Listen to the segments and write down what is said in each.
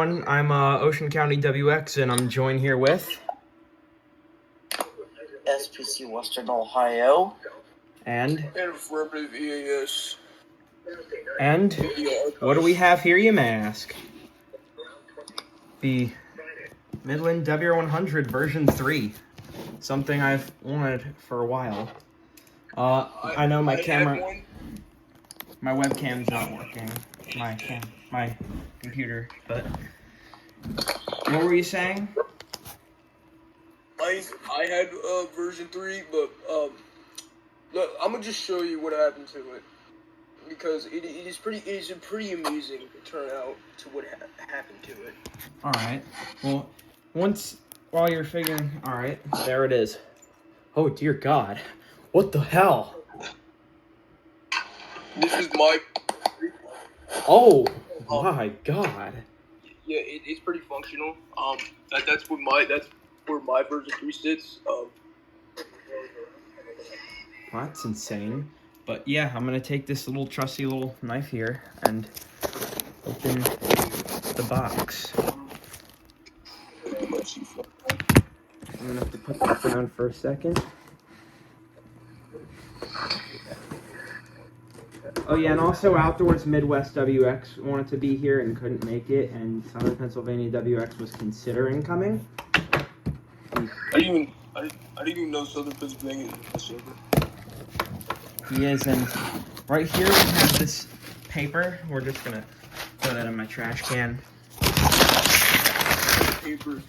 everyone. I'm Ocean County WX, and I'm joined here with... SPC Western Ohio. And affirmative EAS. And what do we have here, you may ask? The Midland WR-100 version 3. Something I've wanted for a while. I know my webcam's not working. My computer, but... What were you saying? I had version 3, but look, I'm gonna just show you what happened to it, because it is a pretty amusing turnout to what happened to it. All right. Well, while you're figuring, all right, there it is. Oh dear God, what the hell? This is my. Oh my God. Yeah, it's pretty functional. That's where my version 3 sits. Well, that's insane. But yeah, I'm gonna take this little trusty little knife here and open the box. I'm gonna have to put that down for a second. Oh yeah, and also Outdoors Midwest WX wanted to be here and couldn't make it, and Southern Pennsylvania WX was considering coming. I didn't even know Southern Pennsylvania was a server. He is, and right here we have this paper. We're just gonna throw that in my trash can. Paper.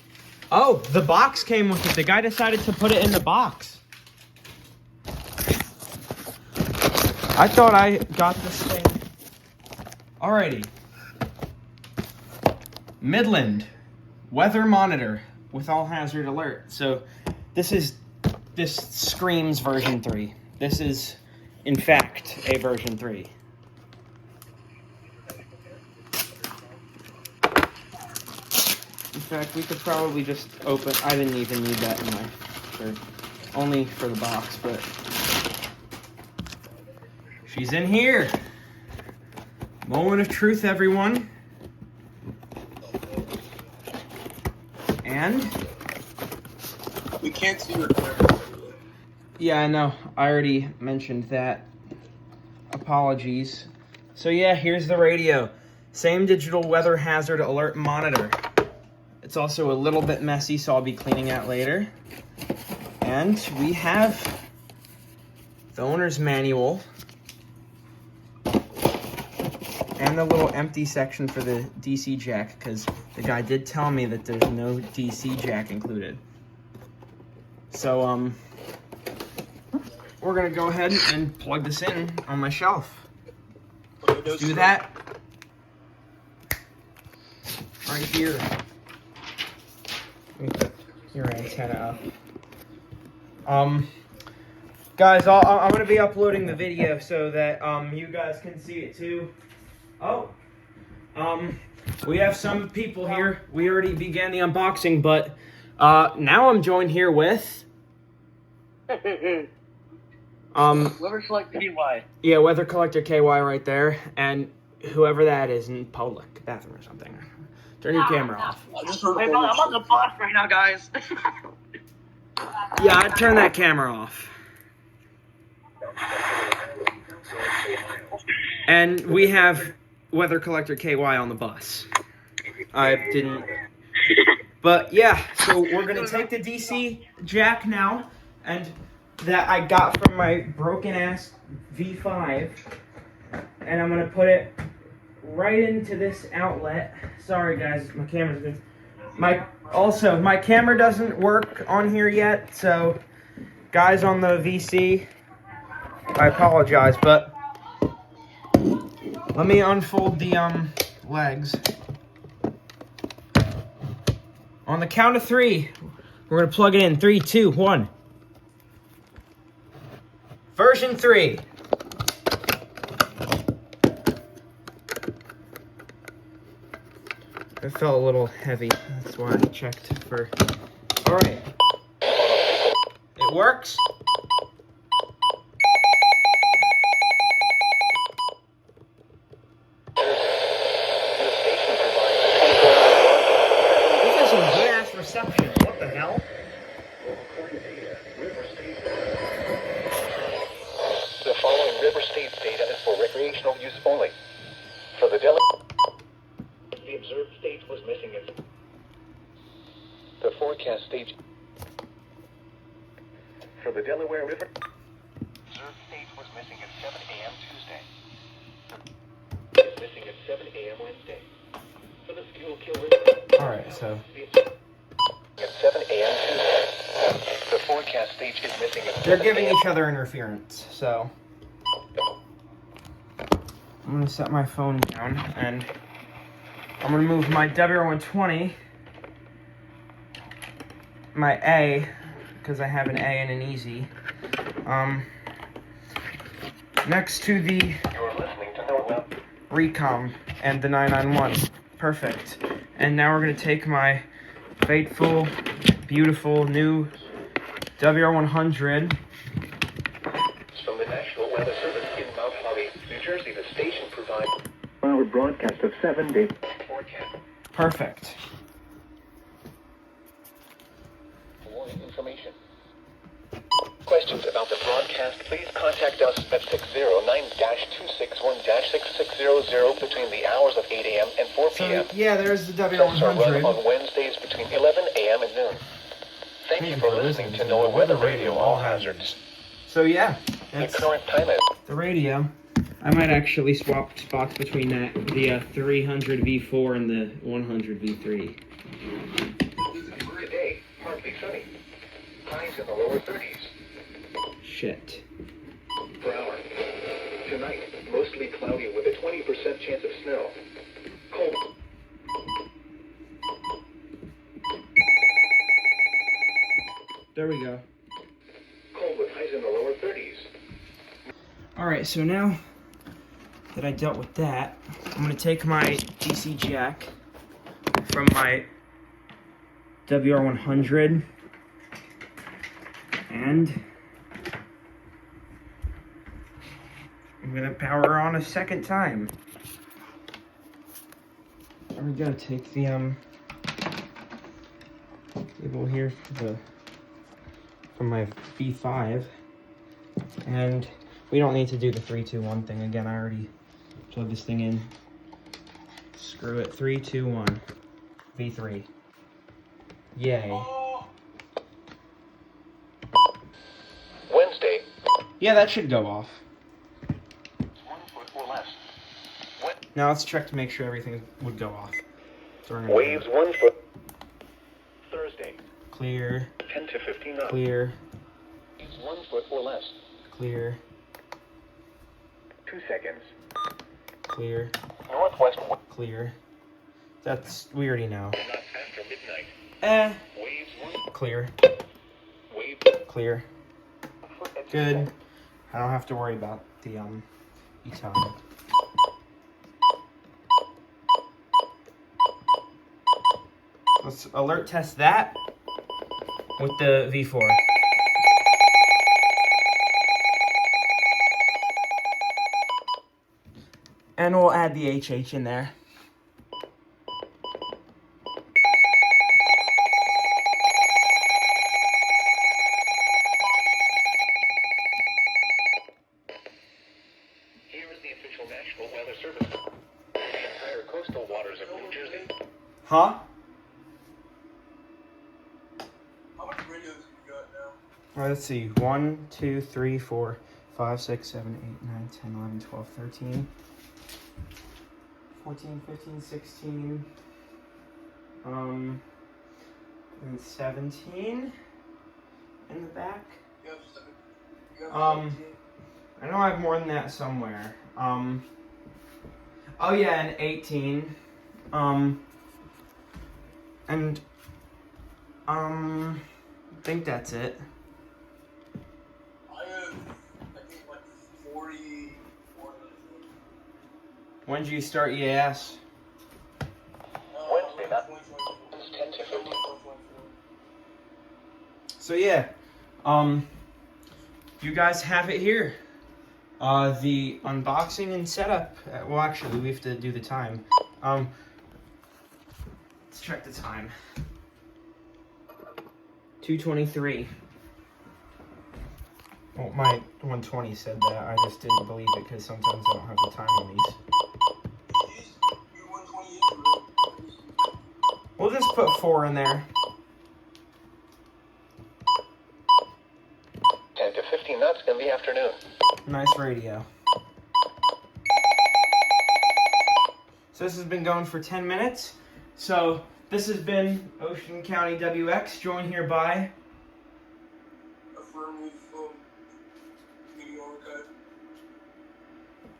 Oh, the box came with it. The guy decided to put it in the box. I thought I got this thing. Alrighty. Midland weather monitor with all hazard alert. So this screams version 3. This is, in fact, a version 3. In fact, we could probably just open... I didn't even need that in my shirt. Only for the box, but... She's in here. Moment of truth, everyone. And... We can't see her. Yeah, I know. I already mentioned that. Apologies. So yeah, here's the radio. Same digital weather hazard alert monitor. It's also a little bit messy, so I'll be cleaning that later. And we have the owner's manual and the little empty section for the DC jack, because the guy did tell me that there's no DC jack included. So, we're gonna go ahead and plug this in on my shelf. Let's do that right here. Let me put your antenna up. Guys, I'm gonna be uploading the video so that you guys can see it too. Oh, we have some people here. We already began the unboxing, but now I'm joined here with Weather Collector KY. Yeah, Weather Collector KY right there, and whoever that is in public bathroom or something. Turn your camera off. I'm on the boss right now, guys. Yeah, I'd turn that camera off. And we have Weather Collector KY on the bus. I didn't... But yeah, so we're going to take the DC jack now, and that I got from my broken-ass V5, and I'm going to put it right into this outlet. Sorry guys, my camera's good. My camera doesn't work on here yet, so guys on the VC, I apologize, but let me unfold the legs. On the count of 3, we're gonna plug it in. 3, 2, 1. Version 3. It felt a little heavy. That's why I checked for... Alright. It works. What the hell? The following River State's data is for recreational use only. For the the observed state was missing it. The forecast stage for the Delaware River. Observed state was missing at 7 a.m. Tuesday. Missing at 7 a.m. Wednesday. For the Schuylkill River. Alright, so At 7 a.m. Tuesday. The forecast stage is missing at 7 they're giving a.m. each other interference, so I'm gonna set my phone down and I'm gonna move my WR-120, my A, because I have an A and an easy, next to the You're listening to NOAA. Recom and the 991. Perfect. And now we're gonna take my faithful, beautiful new WR-100. From the National Weather Service in Mount Holly, New Jersey, the station provides our broadcast of 7 days forecast. Perfect. For more information. Questions about the broadcast, please contact us at 609-261-6600 between the hours of 8 a.m. and 4 p.m. So, yeah, there's the Shows are run WR-100. on Wednesdays between 11 a.m. and noon. Thank you for listening to NOAA Weather Radio All Hazards. So yeah, The that's current time is the radio. I might actually swap spots between that, the 300 V4 and the 100 V3. today, partly sunny. Highs in the lower 30s Shit. per hour. Tonight, mostly cloudy with a 20% chance of snow. Cold. There we go. Cold with highs in the lower 30s. Alright, so now that I dealt with that, I'm going to take my DC jack from my WR-100 and I'm going to power on a second time. There we go, take the cable here from my V5, and we don't need to do the 3, 2, 1 thing again. I already plugged this thing in. Screw it. 3, 2, 1. V3. Yay. Wednesday, Yeah, that should go off. 1 foot or less. Now let's check to make sure everything would go off. So Waves 1 foot. Thursday, clear, 10 to 15 knots. clear, Waves 1 foot or less. clear, 2 seconds. clear, Northwest, clear. That's, we already know. not after midnight. Waves 1. Clear, Wave clear. foot at Good. I don't have to worry about the e-time. Let's alert test that with the V4. And we'll add the HH in there. Here is the official National Weather Service. The entire coastal waters of New Jersey. Huh? How much radios have you got now? Alright, let's see. 1, 2, 3, 4, 5, 6, 7, 8, 9, 10, 11, 12, 13, 14, 15, 16, and 17 in the back. You have 7. You have Um, 17. I know I have more than that somewhere. Oh yeah, and 18. And I think that's it. I have, I think, like 44. When did you start EAS? Wednesday, that 2024. is 10 to 15. 2024. So yeah, you guys have it here. The unboxing and setup. Well, actually, we have to do the time. Let's check the time. 2:23. Well, my 120 said that. I just didn't believe it because sometimes I don't have the time on these. We'll just put 4 in there. 10 to 15 knots in the afternoon. Nice radio. So this has been going for 10 minutes. So this has been Ocean County WX, joined here by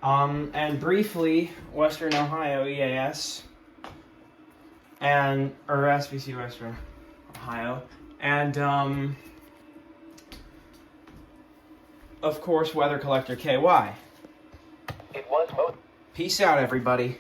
and briefly Western Ohio EAS or SBC Western Ohio, and of course Weather Collector KY. It was most. Peace out, everybody.